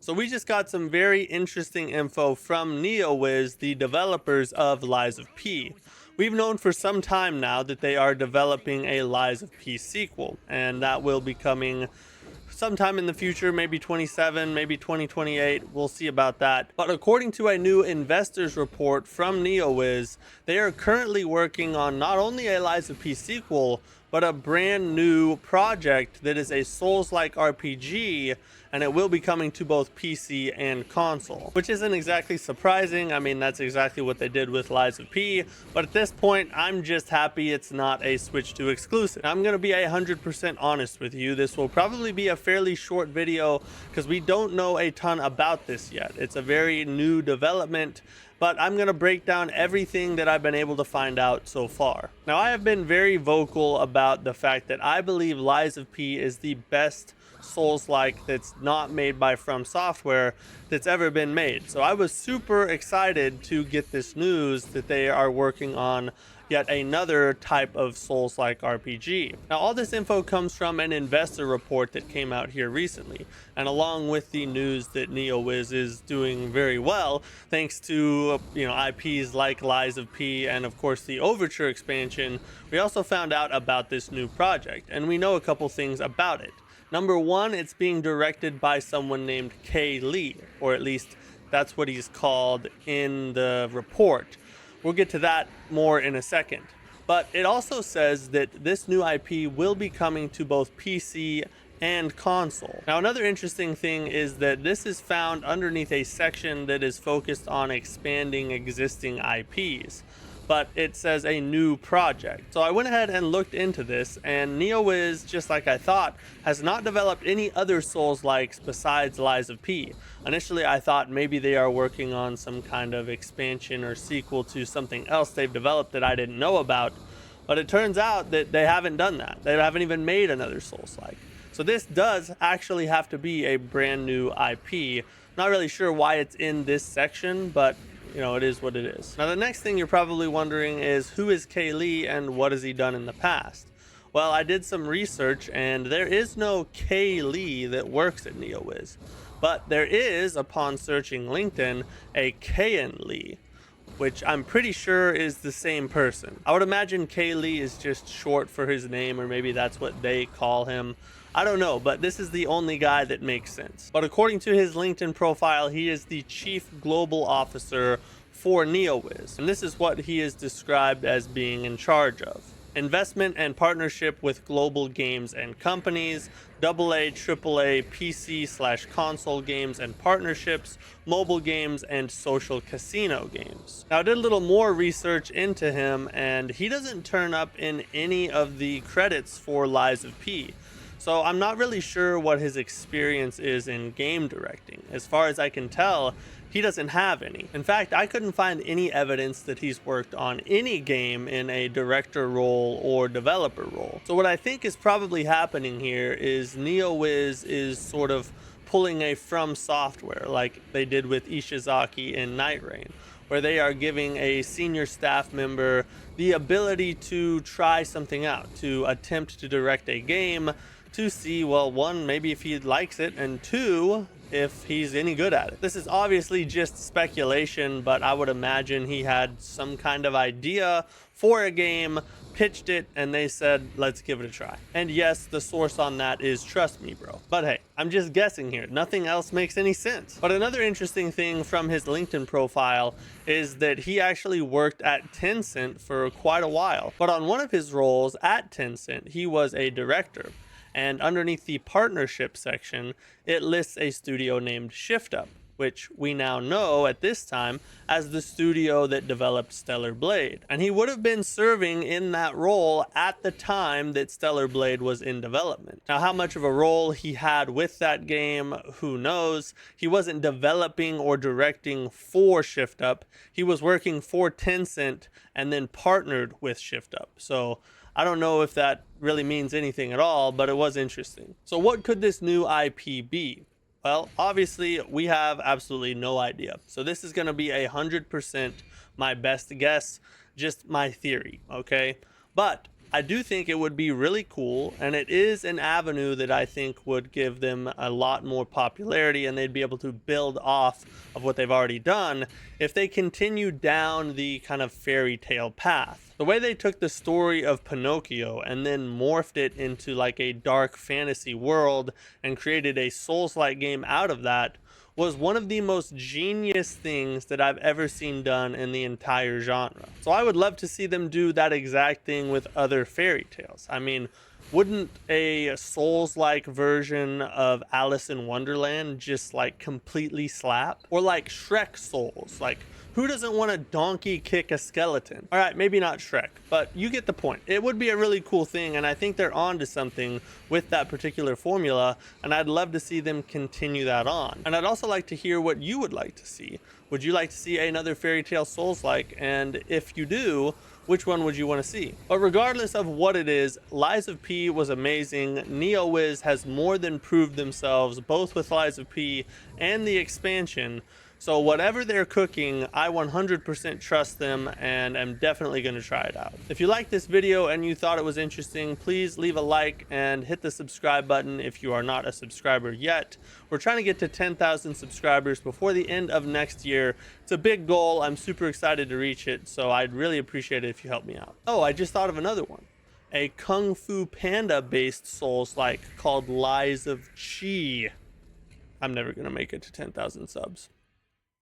So we just got some very interesting info from Neowiz, the developers of Lies of P. We've known for some time now that they are developing a Lies of P sequel, and that will be coming sometime in the future, maybe 27, maybe 2028. We'll see about that. But according to a new investors report from Neowiz, they are currently working on not only a Lies of P sequel, but a brand new project that is a Souls-like RPG, and it will be coming to both PC and console, which isn't exactly surprising. I mean, that's exactly what they did with Lies of P, but at this point, I'm just happy it's not a Switch 2 exclusive. I'm gonna be 100% honest with you. This will probably be a fairly short video because we don't know a ton about this yet. It's a very new development, but I'm going to break down everything that I've been able to find out so far. Now, I have been very vocal about the fact that I believe Lies of P is the best Souls-like that's not made by From Software that's ever been made. So I was super excited to get this news that they are working on yet another type of Souls-like RPG. Now, all this info comes from an investor report that came out here recently, and along with the news that Neowiz is doing very well, thanks to IPs like Lies of P and of course the Overture expansion, we also found out about this new project, and we know a couple things about it. Number one, it's being directed by someone named Kay Lee, or at least that's what he's called in the report. We'll get to that more in a second. But it also says that this new IP will be coming to both PC and console. Now, another interesting thing is that this is found underneath a section that is focused on expanding existing IPs, but it says a new project. So I went ahead and looked into this, and Neowiz, just like I thought, has not developed any other Souls-likes besides Lies of P. Initially, I thought maybe they are working on some kind of expansion or sequel to something else they've developed that I didn't know about, but it turns out that they haven't done that. They haven't even made another Souls-like. So this does actually have to be a brand new IP. Not really sure why it's in this section, but it is what it is. Now, the next thing you're probably wondering is, who is Kay Lee and what has he done in the past? Well, I did some research, and there is no Kay Lee that works at Neowiz, but there is, upon searching LinkedIn, a Kayan Lee, which I'm pretty sure is the same person. I would imagine Kay Lee is just short for his name, or maybe that's what they call him. I don't know, but this is the only guy that makes sense. But according to his LinkedIn profile, he is the Chief Global Officer for Neowiz, and this is what he is described as being in charge of: investment and partnership with global games and companies, AA, AAA, PC/console games and partnerships, mobile games, and social casino games. Now, I did a little more research into him, and he doesn't turn up in any of the credits for Lies of P. So I'm not really sure what his experience is in game directing. As far as I can tell, he doesn't have any. In fact, I couldn't find any evidence that he's worked on any game in a director role or developer role. So what I think is probably happening here is Neowiz is sort of pulling a From Software, like they did with Ishizaki in Night Rain, where they are giving a senior staff member the ability to try something out, to attempt to direct a game, to see, well, one, maybe if he likes it, and two, if he's any good at it. This is obviously just speculation, but I would imagine he had some kind of idea for a game, pitched it, and they said, let's give it a try. And yes, the source on that is Trust Me Bro. But hey, I'm just guessing here. Nothing else makes any sense. But another interesting thing from his LinkedIn profile is that he actually worked at Tencent for quite a while. But on one of his roles at Tencent, he was a director. And underneath the partnership section, it lists a studio named ShiftUp, which we now know at this time as the studio that developed Stellar Blade. And he would have been serving in that role at the time that Stellar Blade was in development. Now, how much of a role he had with that game, who knows? He wasn't developing or directing for ShiftUp. He was working for Tencent and then partnered with ShiftUp. So I don't know if that really means anything at all, but it was interesting. So what could this new IP be? Well, obviously, we have absolutely no idea. So this is going to be 100% my best guess, just my theory, okay? But I do think it would be really cool, and it is an avenue that I think would give them a lot more popularity, and they'd be able to build off of what they've already done if they continue down the kind of fairy tale path. The way they took the story of Pinocchio and then morphed it into like a dark fantasy world and created a Souls-like game out of that was one of the most genius things that I've ever seen done in the entire genre. So I would love to see them do that exact thing with other fairy tales. I mean, wouldn't a Souls-like version of Alice in Wonderland just like completely slap? Or like Shrek Souls, like who doesn't want to donkey kick a skeleton? All right, maybe not Shrek, but you get the point. It would be a really cool thing, and I think they're on to something with that particular formula, and I'd love to see them continue that on. And I'd also like to hear what you would like to see. Would you like to see another fairy tale Souls-like? And if you do, which one would you want to see? But regardless of what it is, Lies of P was amazing. Neowiz has more than proved themselves, both with Lies of P and the expansion. So whatever they're cooking, I 100% trust them, and I'm definitely going to try it out. If you liked this video and you thought it was interesting, please leave a like and hit the subscribe button if you are not a subscriber yet. We're trying to get to 10,000 subscribers before the end of next year. It's a big goal. I'm super excited to reach it, so I'd really appreciate it if you help me out. Oh, I just thought of another one. A Kung Fu Panda based Souls-like called Lies of Chi. I'm never going to make it to 10,000 subs.